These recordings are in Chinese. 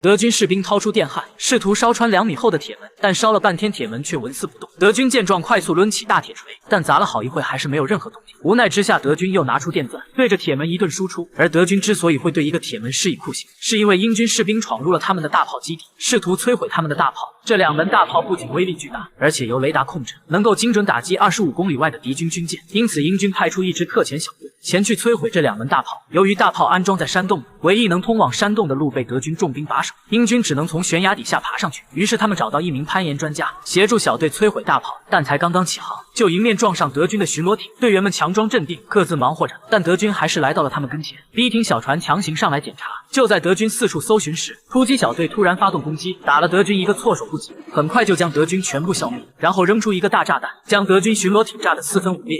德军士兵掏出电焊，试图烧穿2米厚的铁门，但烧了半天铁门却纹丝不动。德军见状，快速抡起大铁锤，但砸了好一会还是没有任何动静。无奈之下，德军又拿出电钻，对着铁门一顿输出。而德军之所以会对一个铁门施以酷刑，是因为英军士兵闯入了他们的大炮基地，试图摧毁他们的大炮。这2门大炮不仅威力巨大，而且由雷达控制，能够精准打击25公里外的敌军军舰。因此，英军派出一支特遣小队前去摧毁这2门大炮。由于大炮安装在山洞里，唯一能通往山洞的路被德军重兵把守，英军只能从悬崖底下爬上去。于是他们找到一名攀岩专家，协助小队摧毁大炮。但才刚刚起航，就迎面撞上德军的巡逻艇。队员们强装镇定，各自忙活着，但德军还是来到了他们跟前，逼停小船强行上来检查。就在德军四处搜寻时，突击小队突然发动攻击，打了德军一个措手不及，很快就将德军全部消灭，然后扔出一个大炸弹，将德军巡逻艇炸得4分5裂。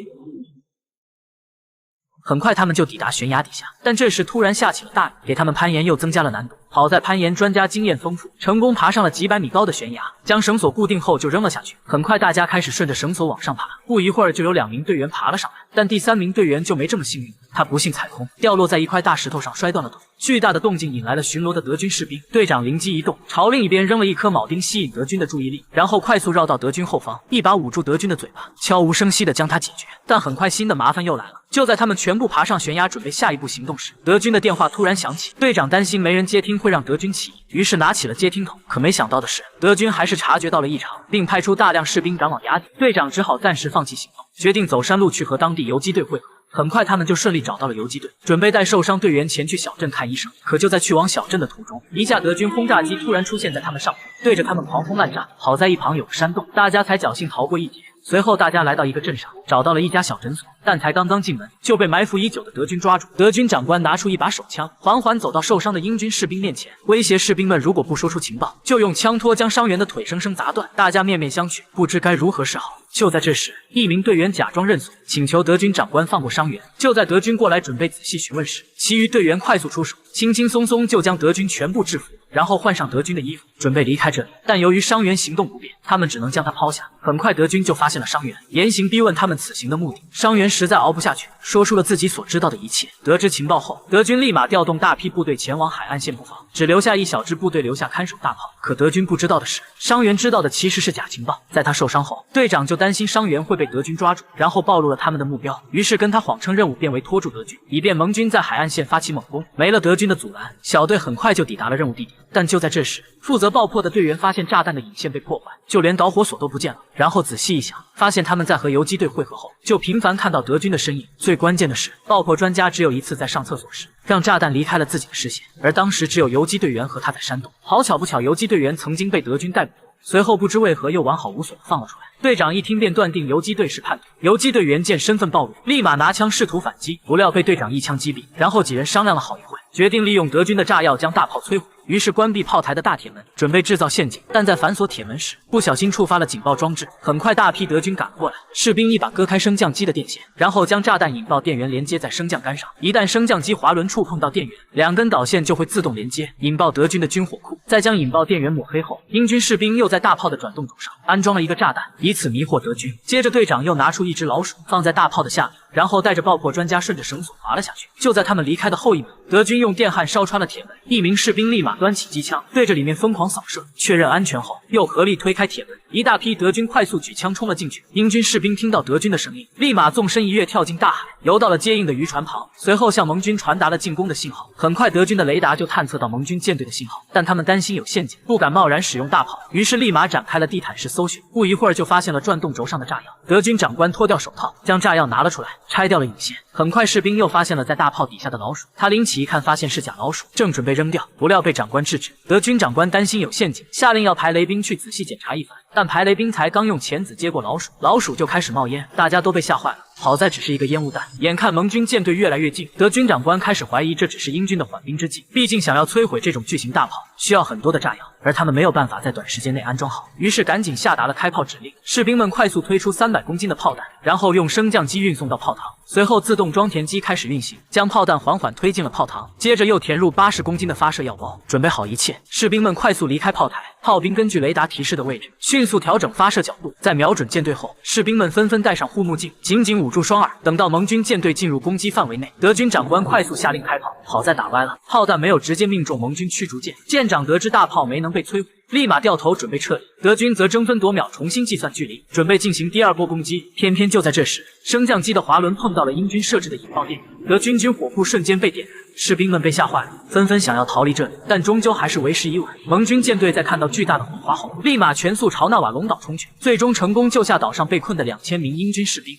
很快他们就抵达悬崖底下，但这时突然下起了大雨，给他们攀岩又增加了难度。好在攀岩专家经验丰富，成功爬上了几百米高的悬崖，将绳索固定后就扔了下去。很快大家开始顺着绳索往上爬，不一会儿就有2名队员爬了上来，但第3名队员就没这么幸运，他不幸踩空，掉落在一块大石头上，摔断了腿。巨大的动静引来了巡逻的德军士兵，队长灵机一动，朝另一边扔了一颗铆钉，吸引德军的注意力，然后快速绕到德军后方，一把捂住德军的嘴巴，悄无声息地将它解决。但很快新的麻烦又来了，就在他们全部爬上悬崖准备下一步行动时，德军的电话突然响起，队长担心没人接听会让德军起疑，于是拿起了接听筒。可没想到的是，德军还是察觉到了异常，并派出大量士兵赶往崖底，队长只好暂时放弃行动，决定走山路去和当地游击队会合。很快他们就顺利找到了游击队，准备带受伤队员前去小镇看医生。可就在去往小镇的途中，一架德军轰炸机突然出现在他们上空，对着他们狂轰滥炸。好在一旁有个山洞，大家才侥幸逃过一劫。随后大家来到一个镇上，找到了一家小诊所，但才刚刚进门就被埋伏已久的德军抓住。德军长官拿出一把手枪，缓缓走到受伤的英军士兵面前，威胁士兵们如果不说出情报，就用枪托将伤员的腿生生砸断。大家面面相觑，不知该如何是好。就在这时，一名队员假装认怂，请求德军长官放过伤员。就在德军过来准备仔细询问时，其余队员快速出手，轻轻松松就将德军全部制服，然后换上德军的衣服，准备离开这里。但由于伤员行动不便，他们只能将他抛下。很快德军就发现了伤员，严刑逼问他们此行的目的。伤员实在熬不下去，说出了自己所知道的一切。得知情报后，德军立马调动大批部队前往海岸线布防，只留下一小支部队留下看守大炮。可德军不知道的是，伤员知道的其实是假情报。在他受伤后，队长就担心伤员会被德军抓住，然后暴露了他们的目标，于是跟他谎称任务变为拖住德军，以便盟军在海岸线发起猛攻。没了德军的阻拦，小队很快就抵达了任务地点。但就在这时，负责爆破的队员发现炸弹的引线被破坏，就连导火索都不见了。然后仔细一想，发现他们在和游击队会合后，就频繁看到德军的身影。最关键的是，爆破专家只有一次在上厕所时，让炸弹离开了自己的视线，而当时只有游击队员和他在山洞。好巧不巧，游击队员曾经被德军逮捕，随后不知为何又完好无损地放了出来。队长一听便断定游击队是叛徒。游击队员见身份暴露，立马拿枪试图反击，不料被队长一枪击毙。然后几人商量了好一会，决定利用德军的炸药将大炮摧毁。于是关闭炮台的大铁门，准备制造陷阱。但在反锁铁门时，不小心触发了警报装置。很快大批德军赶过来，士兵一把割开升降机的电线，然后将炸弹引爆电源连接在升降杆上。一旦升降机滑轮触碰到电源，2根导线就会自动连接，引爆德军的军火库。再将引爆电源抹黑后，英军士兵又在大炮的转动轴上安装了一个炸弹，以此迷惑德军。接着队长又拿出一只老鼠放在大炮的下面，然后带着爆破专家顺着绳索滑了下去。就在他们离开的后一秒，德军用电焊烧穿了铁门，一名士兵立马端起机枪对着里面疯狂扫射，确认安全后又合力推开铁门。一大批德军快速举枪冲了进去。英军士兵听到德军的声音，立马纵身一跃跳进大海，游到了接应的渔船旁，随后向盟军传达了进攻的信号。很快德军的雷达就探测到盟军舰队的信号，但他们担心有陷阱，不敢贸然使用大炮，于是立马展开了地毯式搜寻。不一会儿就发现了转动轴上的炸药。德军长官脱掉手套，将炸药拿了出来，拆掉了引线。很快士兵又发现了在大炮底下的老鼠，他拎起一看，发现是假老鼠，正准备扔掉，不料被长官制止。德军长官担心有陷阱，下令要排雷兵去仔细检查一番。但排雷兵才刚用钳子接过老鼠，老鼠就开始冒烟，大家都被吓坏了。好在只是一个烟雾弹。眼看盟军舰队越来越近，德军长官开始怀疑这只是英军的缓兵之计，毕竟想要摧毁这种巨型大炮需要很多的炸药，而他们没有办法在短时间内安装好，于是赶紧下达了开炮指令。士兵们快速推出300公斤的炮弹，然后用升降机运送到炮膛，随后自动装填机开始运行，将炮弹缓缓推进了炮膛，接着又填入80公斤的发射药包。准备好一切，士兵们快速离开炮台。炮兵根据雷达提示的位置迅速调整发射角度，在瞄准舰队后，士兵们纷纷戴上护目镜，紧紧捂住双耳。等到盟军舰队进入攻击范围内，德军长官快速下令开炮。好在打歪了，炮弹没有直接命中盟军驱逐舰，舰长长得知大炮没能被摧毁，立马掉头准备撤离。德军则争分夺秒重新计算距离，准备进行第二波攻击。偏偏就在这时，升降机的滑轮碰到了英军设置的引爆电源，德军军火库瞬间被点燃，士兵们被吓坏了，纷纷想要逃离这里，但终究还是为时已晚。盟军舰队在看到巨大的火花后，立马全速朝纳瓦龙岛冲去，最终成功救下岛上被困的2000名英军士兵。